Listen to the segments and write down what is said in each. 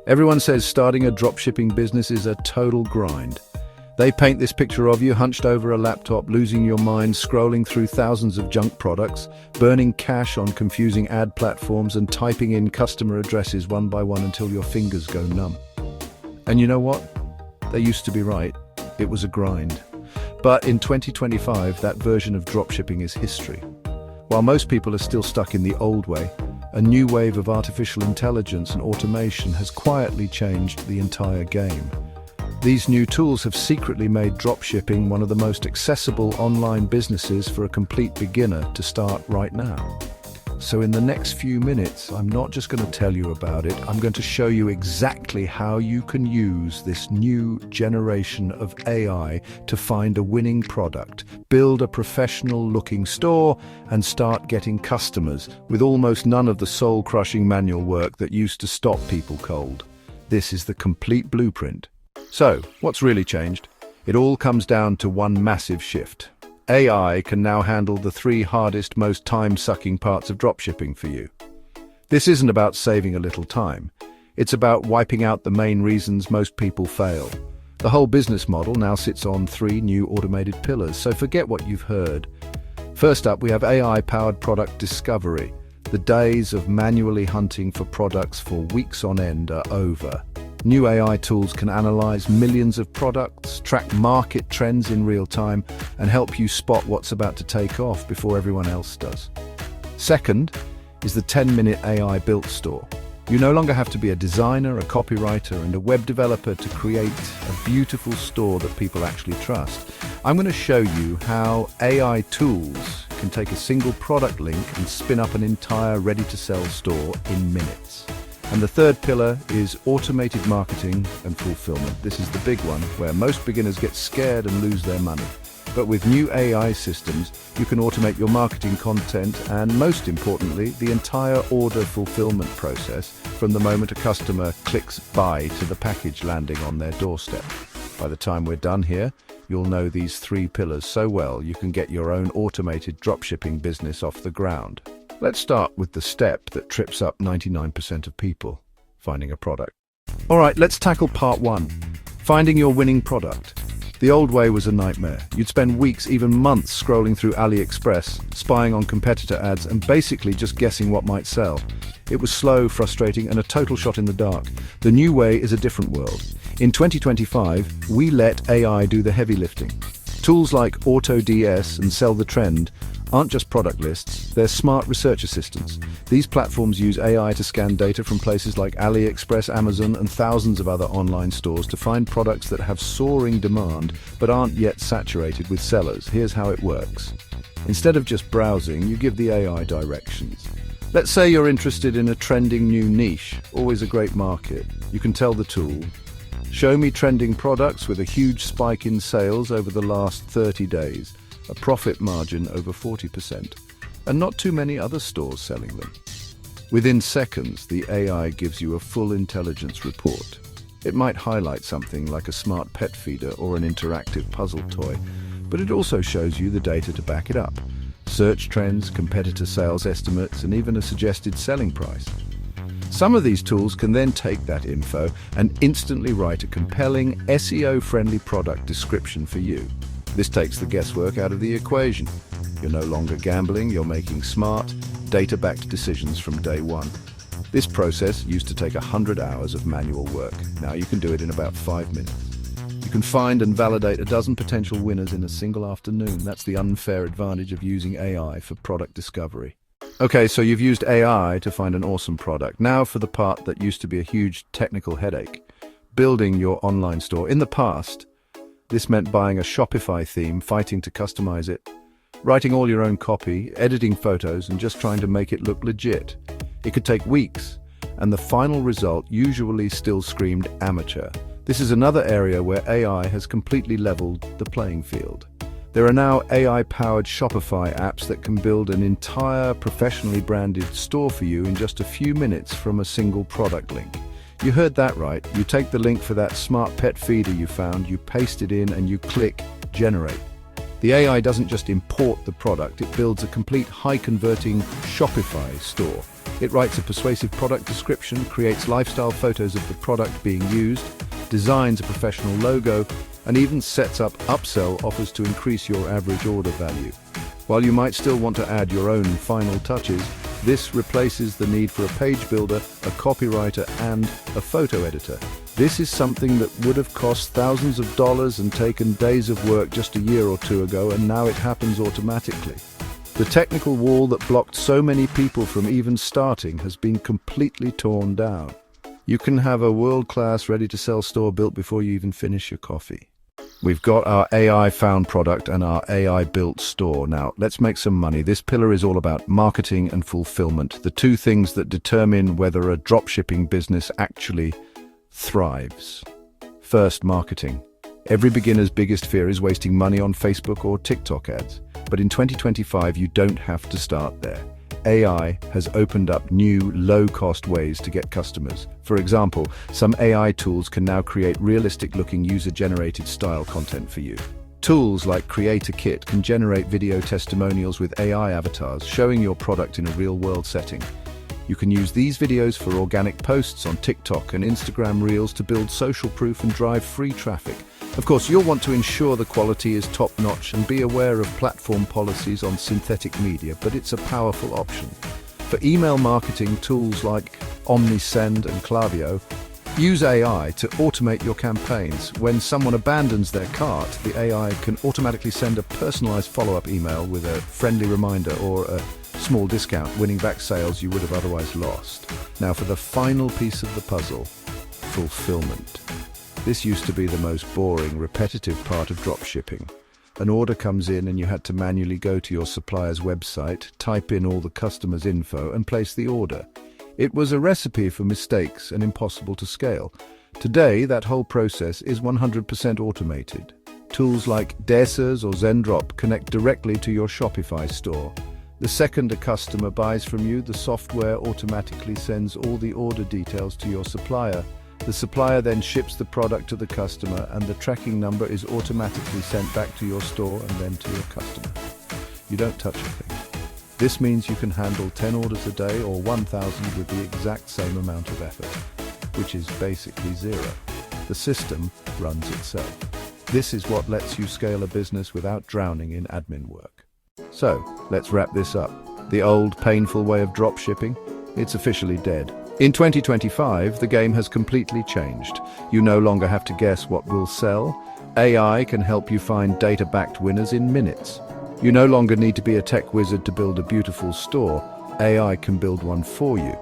Everyone says starting a dropshipping business is a total grind. They paint this picture of you hunched over a laptop, losing your mind, scrolling through thousands of junk products, burning cash on confusing ad platforms, and typing in customer addresses one by one until your fingers go numb. And you know what? They used to be right. It was a grind. But in 2025, that version of dropshipping is history. While most people are still stuck in the old way, a new wave of artificial intelligence and automation has quietly changed the entire game. These new tools have secretly made dropshipping one of the most accessible online businesses for a complete beginner to start right now. So in the next few minutes, I'm not just going to tell you about it, I'm going to show you exactly how you can use this new generation of AI to find a winning product, build a professional-looking store, and start getting customers with almost none of the soul-crushing manual work that used to stop people cold. This is the complete blueprint. So, what's really changed? It all comes down to one massive shift. AI can now handle the 3 hardest, most time-sucking parts of dropshipping for you. This isn't about saving a little time. It's about wiping out the main reasons most people fail. The whole business model now sits on 3 new automated pillars, so forget what you've heard. First up, we have AI-powered product discovery. The days of manually hunting for products for weeks on end are over. New AI tools can analyze millions of products, track market trends in real time, and help you spot what's about to take off before everyone else does. Second is the 10-minute AI built store. You no longer have to be a designer, a copywriter, and a web developer to create a beautiful store that people actually trust. I'm going to show you how AI tools can take a single product link and spin up an entire ready-to-sell store in minutes. And the third pillar is automated marketing and fulfillment. This is the big one, where most beginners get scared and lose their money. But with new AI systems, you can automate your marketing content and, most importantly, the entire order fulfillment process from the moment a customer clicks buy to the package landing on their doorstep. By the time we're done here, you'll know these 3 pillars so well you can get your own automated dropshipping business off the ground. Let's start with the step that trips up 99% of people, finding a product. All right, let's tackle part 1, finding your winning product. The old way was a nightmare. You'd spend weeks, even months, scrolling through AliExpress, spying on competitor ads, and basically just guessing what might sell. It was slow, frustrating, and a total shot in the dark. The new way is a different world. In 2025, we let AI do the heavy lifting. Tools like AutoDS and Sell the Trend aren't just product lists, they're smart research assistants. These platforms use AI to scan data from places like AliExpress, Amazon, and thousands of other online stores to find products that have soaring demand but aren't yet saturated with sellers. Here's how it works. Instead of just browsing, you give the AI directions. Let's say you're interested in a trending new niche, always a great market. You can tell the tool, show me trending products with a huge spike in sales over the last 30 days. A profit margin over 40%, and not too many other stores selling them. Within seconds, the AI gives you a full intelligence report. It might highlight something like a smart pet feeder or an interactive puzzle toy, but it also shows you the data to back it up. Search trends, competitor sales estimates, and even a suggested selling price. Some of these tools can then take that info and instantly write a compelling, SEO-friendly product description for you. This takes the guesswork out of the equation. You're no longer gambling, you're making smart, data-backed decisions from day one. This process used to take 100 hours of manual work. Now you can do it in about 5 minutes. You can find and validate a dozen potential winners in a single afternoon. That's the unfair advantage of using AI for product discovery. Okay, so you've used AI to find an awesome product. Now for the part that used to be a huge technical headache. Building your online store. In the past, this meant buying a Shopify theme, fighting to customize it, writing all your own copy, editing photos, and just trying to make it look legit. It could take weeks, and the final result usually still screamed amateur. This is another area where AI has completely leveled the playing field. There are now AI-powered Shopify apps that can build an entire professionally branded store for you in just a few minutes from a single product link. You heard that right. You take the link for that smart pet feeder you found, you paste it in, and you click Generate. The AI doesn't just import the product, it builds a complete high-converting Shopify store. It writes a persuasive product description, creates lifestyle photos of the product being used, designs a professional logo, and even sets up upsell offers to increase your average order value. While you might still want to add your own final touches, this replaces the need for a page builder, a copywriter, and a photo editor. This is something that would have cost thousands of dollars and taken days of work just a year or two ago, and now it happens automatically. The technical wall that blocked so many people from even starting has been completely torn down. You can have a world-class, ready-to-sell store built before you even finish your coffee. We've got our AI-found product and our AI-built store. Now, let's make some money. This pillar is all about marketing and fulfillment, the two things that determine whether a dropshipping business actually thrives. First, marketing. Every beginner's biggest fear is wasting money on Facebook or TikTok ads. But in 2025, you don't have to start there. AI has opened up new, low-cost ways to get customers. For example, some AI tools can now create realistic-looking user-generated style content for you. Tools like Creator Kit can generate video testimonials with AI avatars showing your product in a real-world setting. You can use these videos for organic posts on TikTok and Instagram Reels to build social proof and drive free traffic. Of course, you'll want to ensure the quality is top-notch and be aware of platform policies on synthetic media, but it's a powerful option. For email marketing, tools like OmniSend and Klaviyo use AI to automate your campaigns. When someone abandons their cart, the AI can automatically send a personalized follow-up email with a friendly reminder or a small discount, winning back sales you would have otherwise lost. Now for the final piece of the puzzle, fulfillment. This used to be the most boring, repetitive part of dropshipping. An order comes in and you had to manually go to your supplier's website, type in all the customer's info and place the order. It was a recipe for mistakes and impossible to scale. Today, that whole process is 100% automated. Tools like Desers or Zendrop connect directly to your Shopify store. The second a customer buys from you, the software automatically sends all the order details to your supplier. The supplier then ships the product to the customer, and the tracking number is automatically sent back to your store and then to your customer. You don't touch a thing. This means you can handle 10 orders a day or 1,000 with the exact same amount of effort, which is basically zero. The system runs itself. This is what lets you scale a business without drowning in admin work. So, let's wrap this up. The old, painful way of dropshipping, it's officially dead. In 2025, the game has completely changed. You no longer have to guess what will sell. AI can help you find data-backed winners in minutes. You no longer need to be a tech wizard to build a beautiful store. AI can build one for you.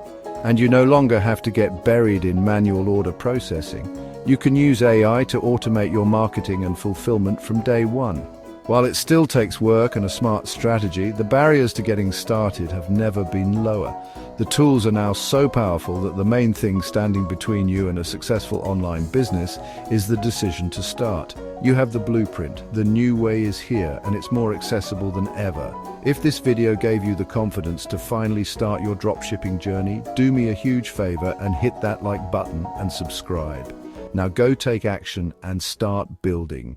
And you no longer have to get buried in manual order processing. You can use AI to automate your marketing and fulfillment from day one. While it still takes work and a smart strategy, the barriers to getting started have never been lower. The tools are now so powerful that the main thing standing between you and a successful online business is the decision to start. You have the blueprint, the new way is here, and it's more accessible than ever. If this video gave you the confidence to finally start your dropshipping journey, do me a huge favor and hit that like button and subscribe. Now go take action and start building.